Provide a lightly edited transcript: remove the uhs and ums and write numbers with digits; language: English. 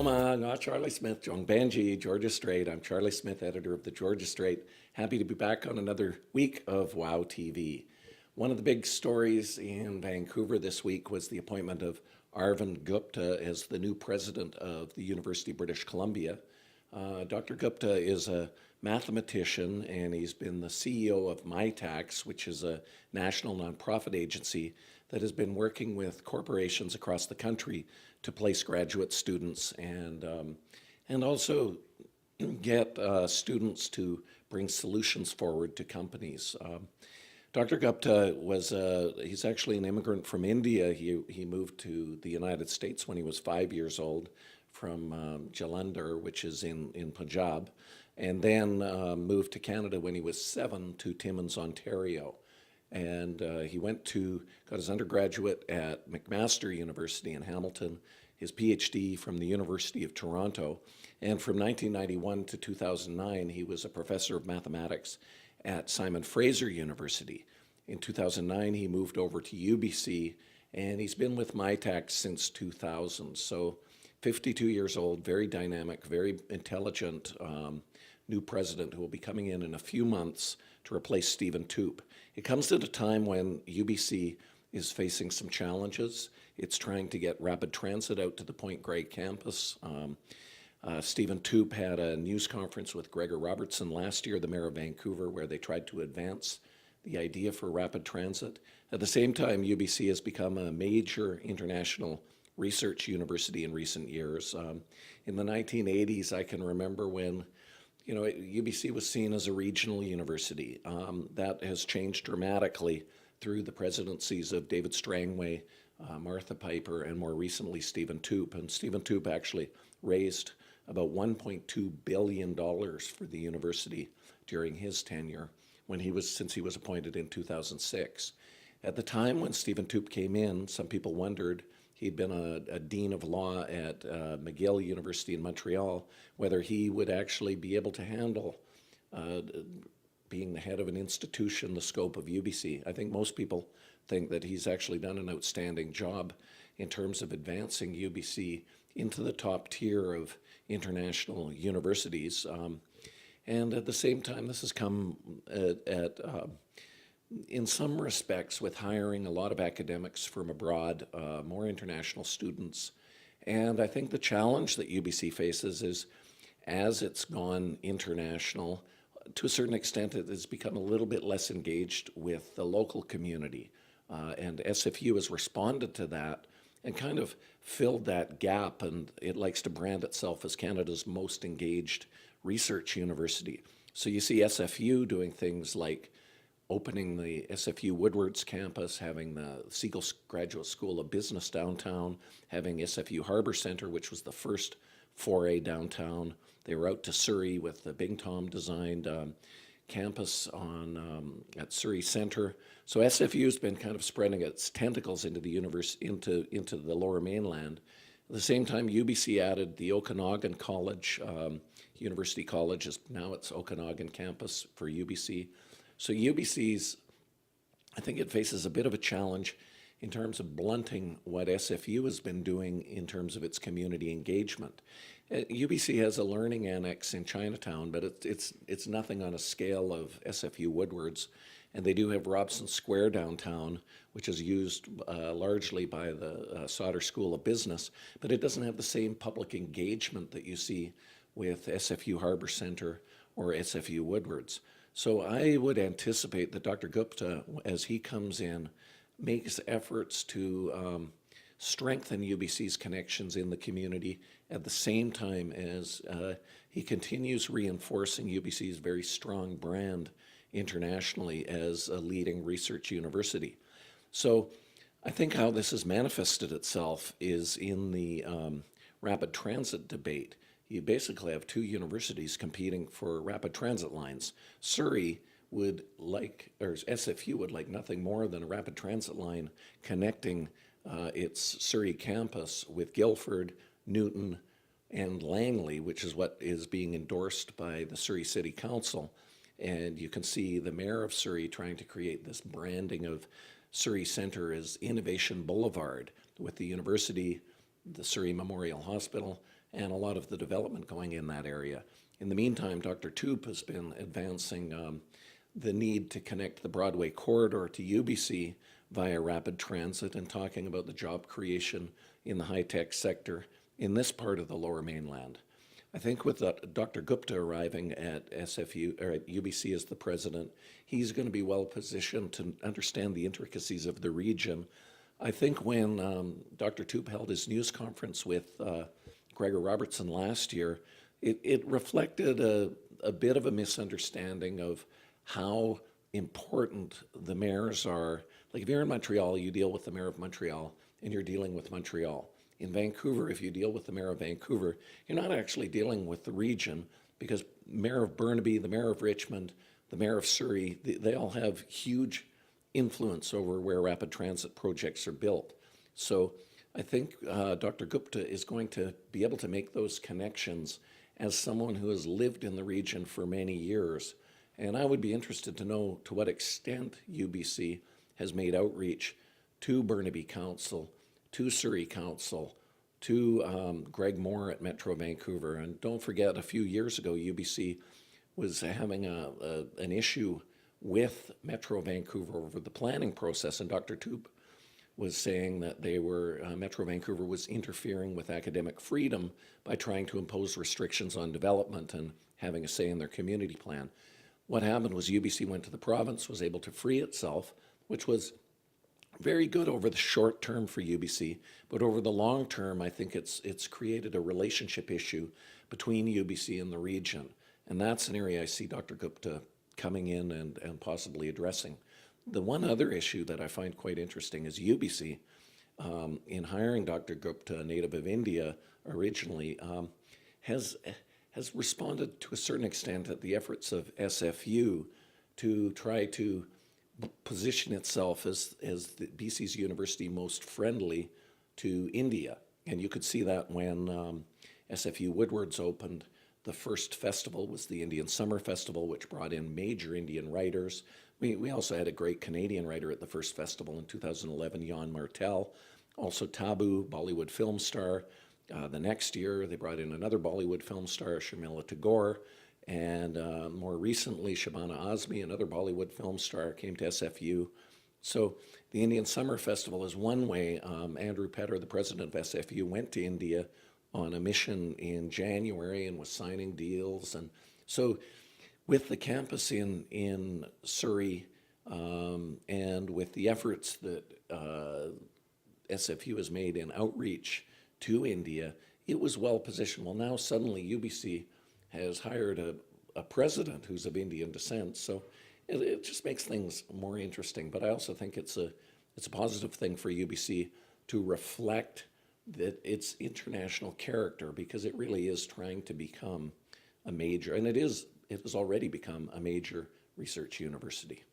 Oma, not Charlie Smith, John Benji, Georgia Strait. I'm Charlie Smith, editor of the Georgia Strait. Happy to be back on another week of WOW TV. One of the big stories in Vancouver this week was the appointment of Arvind Gupta as the new president of the University of British Columbia. Dr. Gupta is a mathematician, and he's been the CEO of MyTax, which is a national nonprofit agency that has been working with corporations across the country to place graduate students and also get students to bring solutions forward to companies. Dr. Gupta he's actually an immigrant from India. He moved to the United States when he was 5 years old from Jalandhar, which is in Punjab, and then moved to Canada when he was 7 to Timmins, Ontario. And he got his undergraduate at McMaster University in Hamilton, his PhD from the University of Toronto, and from 1991 to 2009, he was a professor of mathematics at Simon Fraser University. In 2009, he moved over to UBC, and he's been with MyTax since 2000. So 52 years old, very dynamic, very intelligent new president who will be coming in a few months to replace Stephen Toop. It comes at a time when UBC is facing some challenges. It's trying to get rapid transit out to the Point Grey campus. Stephen Toop had a news conference with Gregor Robertson last year, the mayor of Vancouver, where they tried to advance the idea for rapid transit. At the same time, UBC has become a major international research university in recent years. In the 1980s, I can remember when UBC was seen as a regional university. That has changed dramatically through the presidencies of David Strangway, Martha Piper, and more recently Stephen Toop. And Stephen Toop actually raised about $1.2 billion for the university during his tenure since he was appointed in 2006. At the time when Stephen Toop came in, some people wondered, he'd been a dean of law at McGill University in Montreal, whether he would actually be able to handle being the head of an institution, the scope of UBC. I think most people think that he's actually done an outstanding job in terms of advancing UBC into the top tier of international universities. And at the same time, this has come in some respects with hiring a lot of academics from abroad, more international students. And I think the challenge that UBC faces is, as it's gone international, to a certain extent it has become a little bit less engaged with the local community. And SFU has responded to that and kind of filled that gap, and it likes to brand itself as Canada's most engaged research university. So you see SFU doing things like opening the SFU Woodwards campus, having the Siegel Graduate School of Business downtown, having SFU Harbor Center, which was the first foray downtown. They were out to Surrey with the Bing Tom designed campus at Surrey Center. So SFU has been kind of spreading its tentacles into the into the Lower Mainland. At the same time, UBC added the Okanagan College. University College is now its Okanagan campus for UBC. So UBC's, I think it faces a bit of a challenge in terms of blunting what SFU has been doing in terms of its community engagement. UBC has a learning annex in Chinatown, but it's nothing on a scale of SFU Woodwards. And they do have Robson Square downtown, which is used largely by the Sauder School of Business, but it doesn't have the same public engagement that you see with SFU Harbor Center or SFU Woodwards. So I would anticipate that Dr. Gupta, as he comes in, makes efforts to strengthen UBC's connections in the community at the same time as he continues reinforcing UBC's very strong brand internationally as a leading research university. So I think how this has manifested itself is in the rapid transit debate. You basically have two universities competing for rapid transit lines. SFU would like nothing more than a rapid transit line connecting its Surrey campus with Guildford, Newton, and Langley, which is what is being endorsed by the Surrey City Council. And you can see the mayor of Surrey trying to create this branding of Surrey Centre as Innovation Boulevard with the university, the Surrey Memorial Hospital, and a lot of the development going in that area. In the meantime, Dr. Toop has been advancing the need to connect the Broadway corridor to UBC via rapid transit and talking about the job creation in the high-tech sector in this part of the Lower Mainland. I think with Dr. Gupta arriving at SFU or at UBC as the president, he's going to be well positioned to understand the intricacies of the region. I think when Dr. Toop held his news conference with Gregor Robertson last year, it reflected a bit of a misunderstanding of how important the mayors are. Like if you're in Montreal, you deal with the mayor of Montreal, and you're dealing with Montreal. In Vancouver, if you deal with the mayor of Vancouver, you're not actually dealing with the region, because mayor of Burnaby, the mayor of Richmond, the mayor of Surrey, they all have huge influence over where rapid transit projects are built. So I think Dr. Gupta is going to be able to make those connections as someone who has lived in the region for many years. And I would be interested to know to what extent UBC has made outreach to Burnaby Council, to Surrey Council, to Greg Moore at Metro Vancouver. And don't forget, a few years ago, UBC was having an issue with Metro Vancouver over the planning process, and Dr. Toop was saying that Metro Vancouver was interfering with academic freedom by trying to impose restrictions on development and having a say in their community plan. What happened was UBC went to the province, was able to free itself, which was very good over the short term for UBC, but over the long term, I think it's created a relationship issue between UBC and the region. And that's an area I see Dr. Gupta coming in and possibly addressing. The one other issue that I find quite interesting is UBC, in hiring Dr. Gupta, a native of India originally, has responded to a certain extent at the efforts of SFU to try to position itself as the BC's university most friendly to India. And you could see that when SFU Woodwards opened. The first festival was the Indian Summer Festival, which brought in major Indian writers. We also had a great Canadian writer at the first festival in 2011, Jan Martel. Also Tabu, Bollywood film star. The next year, they brought in another Bollywood film star, Sharmila Tagore. And more recently, Shabana Azmi, another Bollywood film star, came to SFU. So the Indian Summer Festival is one way. Andrew Petter, the president of SFU, went to India on a mission in January and was signing deals. And so with the campus in Surrey and with the efforts that SFU has made in outreach to India, it was well positioned. Well, now suddenly UBC has hired a president who's of Indian descent, so it just makes things more interesting. But I also think it's a positive thing for UBC to reflect that its international character, because it really is trying to become a major, and it has already become a major research university.